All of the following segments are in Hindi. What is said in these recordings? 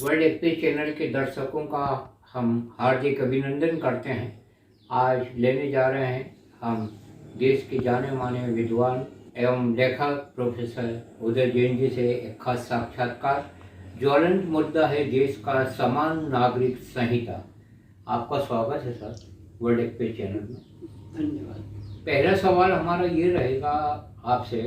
वर्ल्ड एक्सप्रेस चैनल के दर्शकों का हम हार्दिक अभिनंदन करते हैं। आज लेने जा रहे हैं हम देश के जाने माने विद्वान एवं लेखक प्रोफेसर उदय जैन जी से एक खास साक्षात्कार। ज्वलंत मुद्दा है देश का समान नागरिक संहिता। आपका स्वागत है सर वर्ल्ड एक्सप्रेस चैनल में। धन्यवाद। पहला सवाल हमारा ये रहेगा आपसे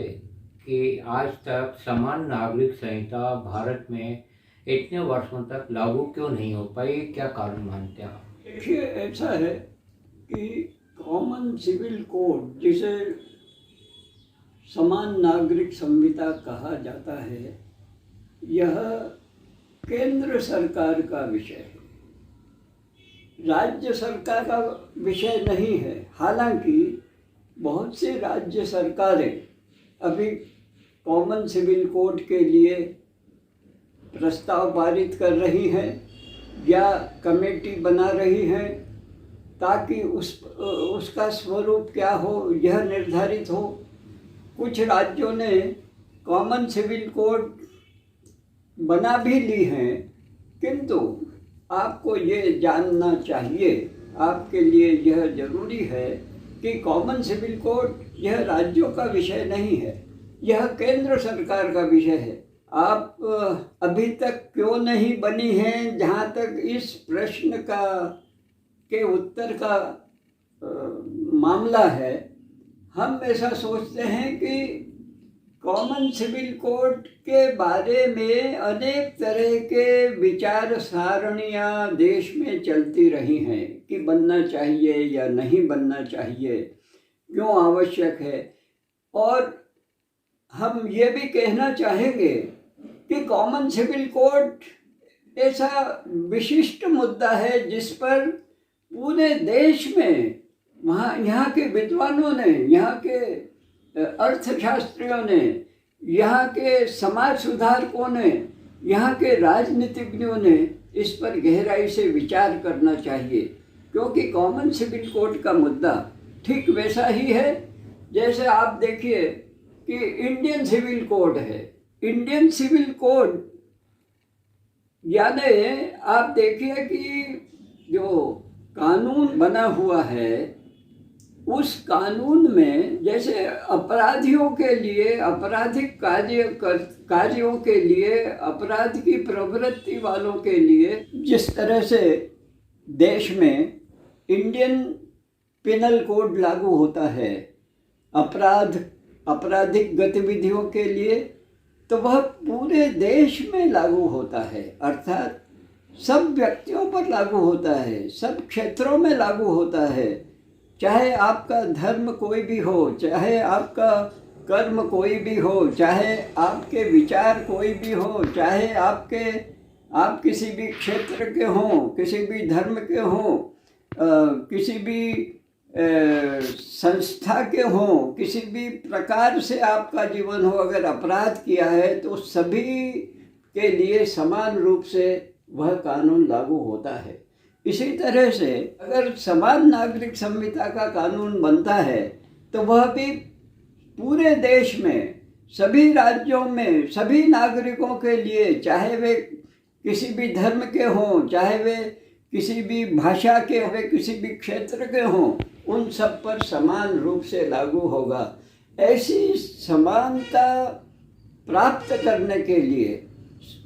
कि आज तक समान नागरिक संहिता भारत में इतने वर्षों तक लागू क्यों नहीं हो पाई, क्या कारण मानते हैं आप? देखिए, ऐसा है कि कॉमन सिविल कोड जिसे समान नागरिक संहिता कहा जाता है, यह केंद्र सरकार का विषय है, राज्य सरकार का विषय नहीं है। हालांकि बहुत सी राज्य सरकारें अभी कॉमन सिविल कोड के लिए प्रस्ताव पारित कर रही हैं या कमेटी बना रही हैं ताकि उसका स्वरूप क्या हो यह निर्धारित हो। कुछ राज्यों ने कॉमन सिविल कोड बना भी ली हैं, किंतु आपको ये जानना चाहिए, आपके लिए यह जरूरी है कि कॉमन सिविल कोड यह राज्यों का विषय नहीं है, यह केंद्र सरकार का विषय है। आप अभी तक क्यों नहीं बनी हैं, जहाँ तक इस प्रश्न के उत्तर का मामला है, हम ऐसा सोचते हैं कि कॉमन सिविल कोड के बारे में अनेक तरह के विचार सारणियाँ देश में चलती रही हैं कि बनना चाहिए या नहीं बनना चाहिए, क्यों आवश्यक है। और हम ये भी कहना चाहेंगे कि कॉमन सिविल कोड ऐसा विशिष्ट मुद्दा है जिस पर पूरे देश में यहाँ के विद्वानों ने, यहाँ के अर्थशास्त्रियों ने, यहाँ के समाज सुधारकों ने, यहाँ के राजनीतिज्ञों ने इस पर गहराई से विचार करना चाहिए, क्योंकि कॉमन सिविल कोड का मुद्दा ठीक वैसा ही है जैसे आप देखिए कि इंडियन सिविल कोड है। इंडियन सिविल कोड यानी आप देखिए कि जो कानून बना हुआ है उस कानून में जैसे अपराधियों के लिए, आपराधिक कार्यों के लिए, अपराध की प्रवृत्ति वालों के लिए जिस तरह से देश में इंडियन पिनल कोड लागू होता है आपराधिक गतिविधियों के लिए, तो वह पूरे देश में लागू होता है, अर्थात सब व्यक्तियों पर लागू होता है, सब क्षेत्रों में लागू होता है। चाहे आपका धर्म कोई भी हो, चाहे आपका कर्म कोई भी हो, चाहे आपके विचार कोई भी हो, चाहे आप किसी भी क्षेत्र के हों, किसी भी धर्म के हों, किसी भी संस्था के हों, किसी भी प्रकार से आपका जीवन हो, अगर अपराध किया है तो सभी के लिए समान रूप से वह कानून लागू होता है। इसी तरह से अगर समान नागरिक संहिता का कानून बनता है तो वह भी पूरे देश में सभी राज्यों में सभी नागरिकों के लिए, चाहे वे किसी भी धर्म के हों, चाहे वे किसी भी भाषा के, वे किसी भी क्षेत्र के हों, उन सब पर समान रूप से लागू होगा। ऐसी समानता प्राप्त करने के लिए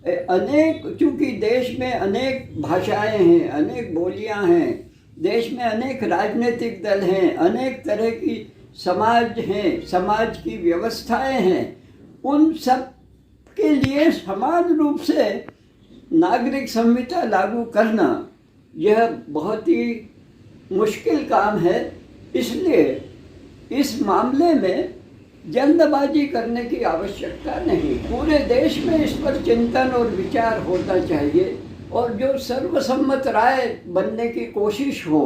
चूँकि देश में अनेक भाषाएं हैं, अनेक बोलियां हैं, देश में अनेक राजनीतिक दल हैं, अनेक तरह की समाज हैं, समाज की व्यवस्थाएं हैं, उन सब के लिए समान रूप से नागरिक संहिता लागू करना यह बहुत ही मुश्किल काम है। इसलिए इस मामले में जल्दबाजी करने की आवश्यकता नहीं, पूरे देश में इस पर चिंतन और विचार होना चाहिए और जो सर्वसम्मत राय बनने की कोशिश हो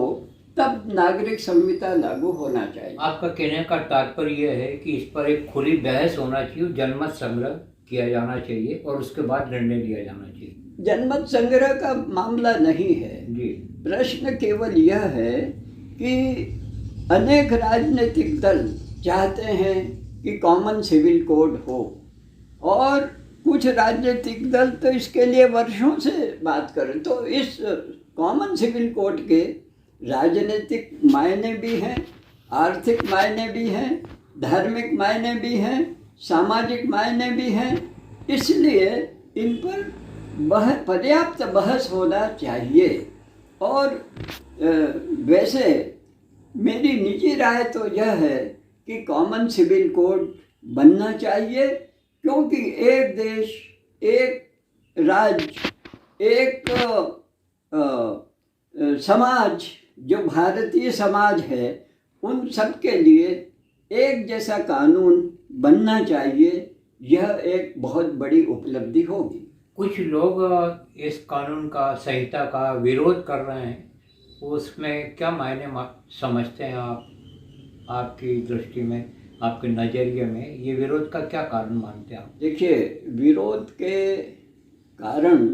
तब नागरिक संहिता लागू होना चाहिए। आपका कहने का तात्पर्य यह है कि इस पर एक खुली बहस होना चाहिए, जनमत संग्रह किया जाना चाहिए और उसके बाद निर्णय लिया जाना चाहिए। जनमत संग्रह का मामला नहीं है जी, प्रश्न केवल यह है कि अनेक राजनीतिक दल चाहते हैं कि कॉमन सिविल कोड हो। और कुछ राजनीतिक दल तो इसके लिए वर्षों से बात करें। तो इस कॉमन सिविल कोड के राजनीतिक मायने भी हैं, आर्थिक मायने भी हैं, धार्मिक मायने भी हैं, सामाजिक मायने भी हैं। इसलिए इन पर पर्याप्त बहस होना चाहिए। और वैसे मेरी निजी राय तो यह है कि कॉमन सिविल कोड बनना चाहिए, क्योंकि एक देश, एक राज्य, एक समाज, जो भारतीय समाज है, उन सब के लिए एक जैसा कानून बनना चाहिए। यह एक बहुत बड़ी उपलब्धि होगी। कुछ लोग इस कानून का, संहिता का विरोध कर रहे हैं, उसमें क्या मायने समझते हैं आप? आपकी दृष्टि में, आपके नज़रिए में ये विरोध का क्या कारण मानते हैं आप? देखिए, विरोध के कारण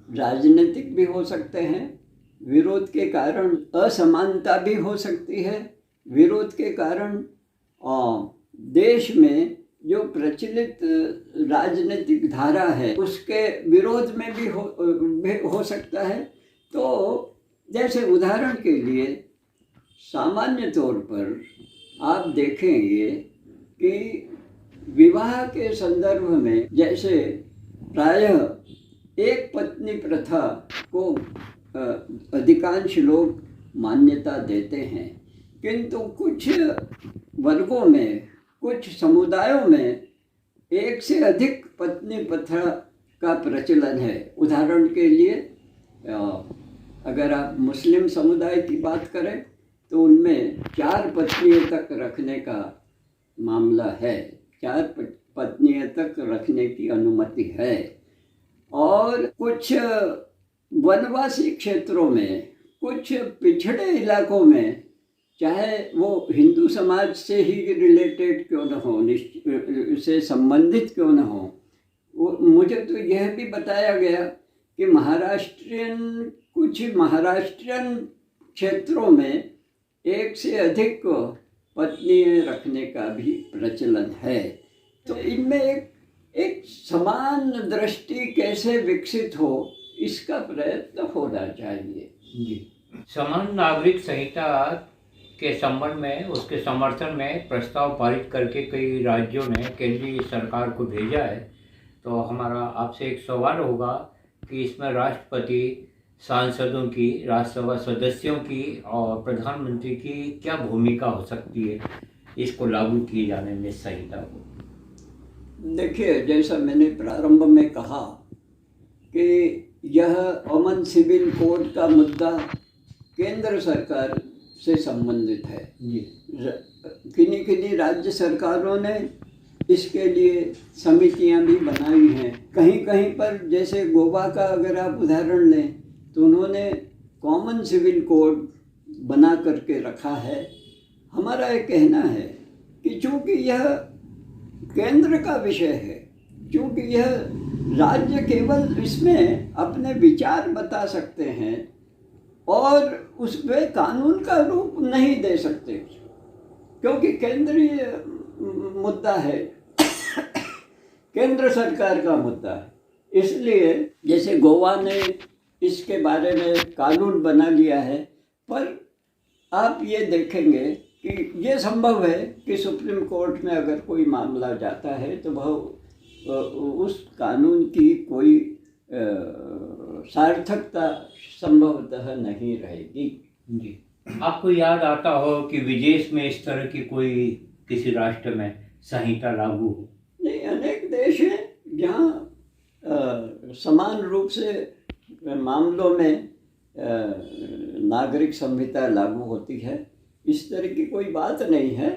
राजनीतिक भी हो सकते हैं, विरोध के कारण असमानता भी हो सकती है, विरोध के कारण देश में जो प्रचलित राजनीतिक धारा है उसके विरोध में भी हो सकता है। तो जैसे उदाहरण के लिए सामान्य तौर पर आप देखेंगे कि विवाह के संदर्भ में जैसे प्रायः एक पत्नी प्रथा को अधिकांश लोग मान्यता देते हैं, किंतु कुछ वर्गों में, कुछ समुदायों में एक से अधिक पत्नी प्रथा का प्रचलन है। उदाहरण के लिए अगर आप मुस्लिम समुदाय की बात करें तो उनमें 4 पत्नियों तक रखने का मामला है, 4 पत्नियों तक रखने की अनुमति है। और कुछ वनवासी क्षेत्रों में, कुछ पिछड़े इलाकों में, चाहे वो हिंदू समाज से ही रिलेटेड क्यों न हो, से संबंधित क्यों न हो, मुझे तो यह भी बताया गया कि कुछ महाराष्ट्रियन क्षेत्रों में एक से अधिक पत्नियां रखने का भी प्रचलन है। तो इनमें एक समान दृष्टि कैसे विकसित हो, इसका प्रयत्न होना चाहिए। जी, समान नागरिक संहिता के संबंध में, उसके समर्थन में प्रस्ताव पारित करके कई राज्यों ने केंद्रीय सरकार को भेजा है। तो हमारा आपसे एक सवाल होगा कि इसमें राष्ट्रपति, सांसदों की, राज्यसभा सदस्यों की और प्रधानमंत्री की क्या भूमिका हो सकती है इसको लागू किए जाने में, संहिता को? देखिए, जैसा मैंने प्रारंभ में कहा कि यह कॉमन सिविल कोड का मुद्दा केंद्र सरकार से संबंधित है। किन्हीं राज्य सरकारों ने इसके लिए समितियां भी बनाई हैं। कहीं कहीं पर, जैसे गोवा का अगर आप उदाहरण लें, तो उन्होंने कॉमन सिविल कोड बना करके रखा है। हमारा ये कहना है कि चूंकि यह केंद्र का विषय है, चूंकि यह राज्य केवल इसमें अपने विचार बता सकते हैं और उसमें कानून का रूप नहीं दे सकते, क्योंकि केंद्रीय मुद्दा है, केंद्र सरकार का मुद्दा है। इसलिए जैसे गोवा ने इसके बारे में कानून बना लिया है, पर आप ये देखेंगे कि ये संभव है कि सुप्रीम कोर्ट में अगर कोई मामला जाता है तो वह उस कानून की कोई सार्थकता संभवतः नहीं रहेगी। जी, आपको याद आता हो कि विदेश में इस तरह की कोई किसी राष्ट्र में संहिता लागू हो? नहीं, अनेक देश हैं जहाँ समान रूप से मामलों में नागरिक संहिता लागू होती है। इस तरह की कोई बात नहीं है,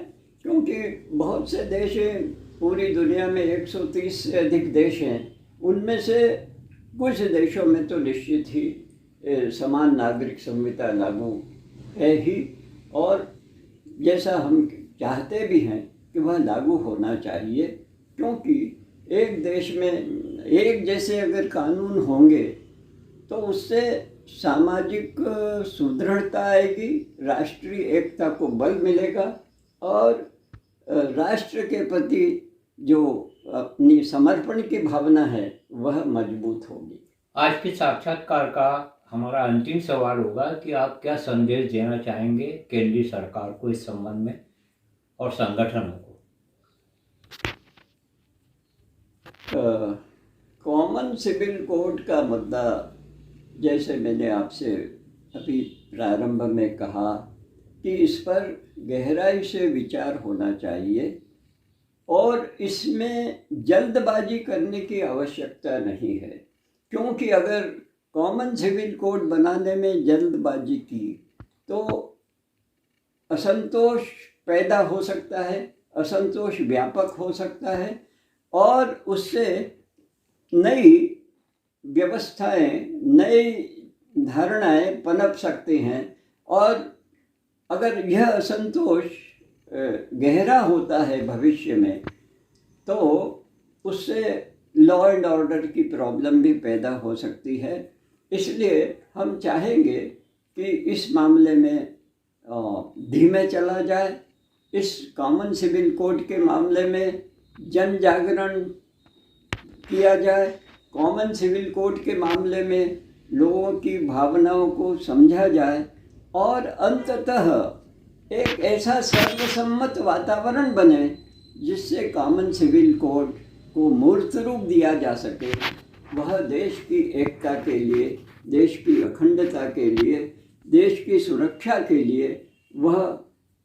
क्योंकि बहुत से देश हैं, पूरी दुनिया में 130 से अधिक देश हैं, उनमें से कुछ देशों में तो निश्चित ही समान नागरिक संहिता लागू है ही, और जैसा हम चाहते भी हैं कि वह लागू होना चाहिए, क्योंकि एक देश में एक जैसे अगर कानून होंगे तो उससे सामाजिक सुदृढ़ता आएगी, राष्ट्रीय एकता को बल मिलेगा और राष्ट्र के प्रति जो अपनी समर्पण की भावना है वह मजबूत होगी। आज के साक्षात्कार का हमारा अंतिम सवाल होगा कि आप क्या संदेश देना चाहेंगे केंद्रीय सरकार को इस संबंध में और संगठनों को? कॉमन सिविल कोड का मुद्दा, जैसे मैंने आपसे अभी प्रारंभ में कहा कि इस पर गहराई से विचार होना चाहिए और इसमें जल्दबाजी करने की आवश्यकता नहीं है, क्योंकि अगर कॉमन सिविल कोड बनाने में जल्दबाजी की तो असंतोष पैदा हो सकता है, असंतोष व्यापक हो सकता है और उससे नई व्यवस्थाएं, नई धारणाएं पनप सकती हैं और अगर यह असंतोष गहरा होता है भविष्य में तो उससे लॉ एंड ऑर्डर की प्रॉब्लम भी पैदा हो सकती है। इसलिए हम चाहेंगे कि इस मामले में धीमे चला जाए। इस कॉमन सिविल कोड के मामले में जन जागरण किया जाए, कॉमन सिविल कोड के मामले में लोगों की भावनाओं को समझा जाए और अंततः एक ऐसा सर्वसम्मत वातावरण बने जिससे कॉमन सिविल कोड को मूर्त रूप दिया जा सके। वह देश की एकता के लिए, देश की अखंडता के लिए, देश की सुरक्षा के लिए वह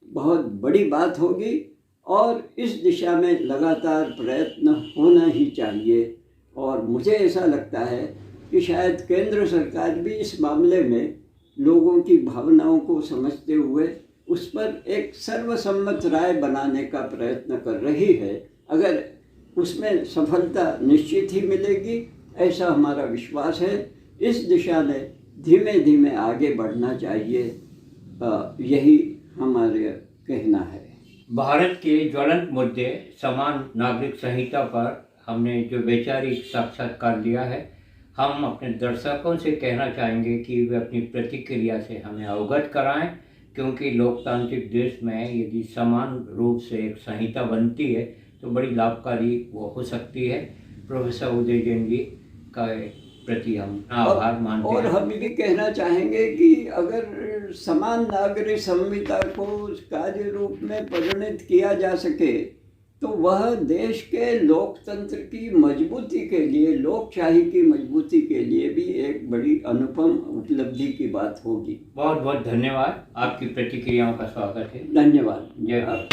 बहुत बड़ी बात होगी और इस दिशा में लगातार प्रयत्न होना ही चाहिए। और मुझे ऐसा लगता है कि शायद केंद्र सरकार भी इस मामले में लोगों की भावनाओं को समझते हुए उस पर एक सर्वसम्मत राय बनाने का प्रयत्न कर रही है। अगर उसमें सफलता निश्चित ही मिलेगी, ऐसा हमारा विश्वास है। इस दिशा में धीमे धीमे आगे बढ़ना चाहिए, यही हमारे कहना है। भारत के ज्वलंत मुद्दे समान नागरिक संहिता पर हमने जो वैचारिक साक्षात्कार लिया है, हम अपने दर्शकों से कहना चाहेंगे कि वे अपनी प्रतिक्रिया से हमें अवगत कराएं, क्योंकि लोकतांत्रिक देश में यदि समान रूप से एक संहिता बनती है तो बड़ी लाभकारी वो हो सकती है। प्रोफेसर उदय जैन जी का प्रति हम आभार मानते हैं। और हम भी कहना चाहेंगे कि अगर समान नागरिक संहिता को कार्य रूप में परिणत किया जा सके तो वह देश के लोकतंत्र की मजबूती के लिए, लोकशाही की मजबूती के लिए भी एक बड़ी अनुपम उपलब्धि की बात होगी। बहुत बहुत धन्यवाद। आपकी प्रतिक्रियाओं का स्वागत है। धन्यवाद। जय भारत।